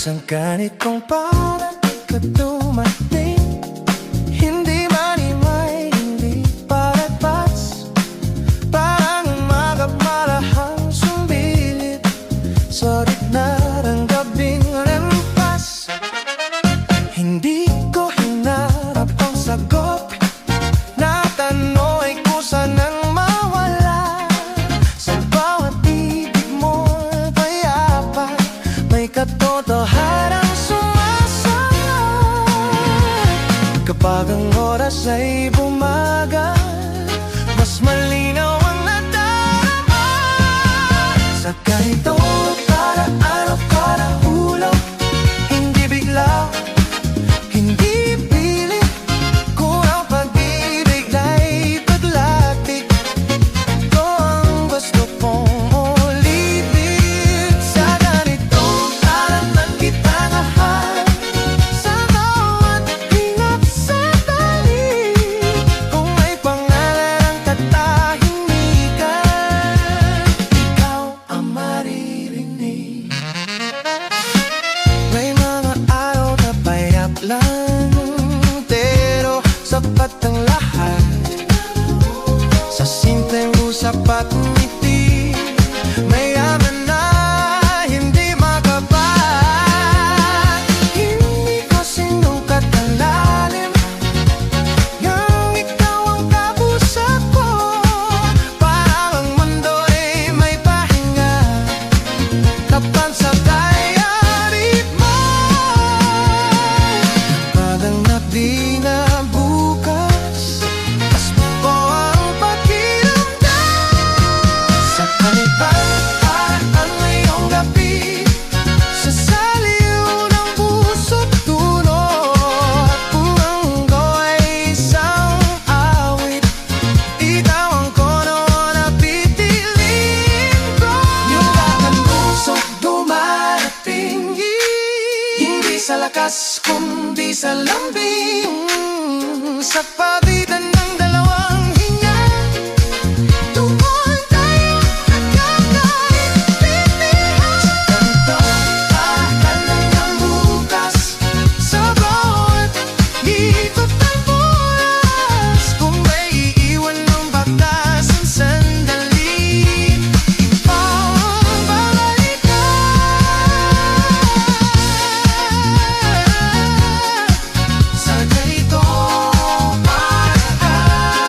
Isang ganitong parang ikadumating, hindi manimay, hindi parat-pats. Parang umaga marahang sumbilip sa gitna ng gabing lampas. Hindi ko hinarap ang sagot na tanong ay kusa nang mawala. Sa bawat ibig mo'y payapa, may katotohanang sumasalat. Kapag ang oras ay bumagal, mas malinaw ang nadarama. Sa ganitong paraan o karahulog, hindi bigla, hindi pilit, kung ang pag-ibig ay paglatik. Ito ang gusto kong ulitin. Sa ganitong halaman kita mahal, sa bawat hinap sa balik. Kung may pangalan ang katahimikan, ikaw ang maririnig. May mga araw na payap lang, pero sapat ang lahat. Sa simpleng usap at ngiti, mayaman na hindi makapat. Hindi ko sinukat ang lalim, yang ikaw ang kapuso ko. Parang ang mundo ay may pahinga, tapan sa diary mo. Pag ang nabi na bukas, tas mo ko ang pakiramdam. Sa kanibang paraan ngayong gabi, sa saliw ng puso't tulog. Kung ang mundo ay isang awit, ikaw ang kono na pipiliin ko. Yung aking pusok dumarating, hindi sa lakas kundi sa lambing.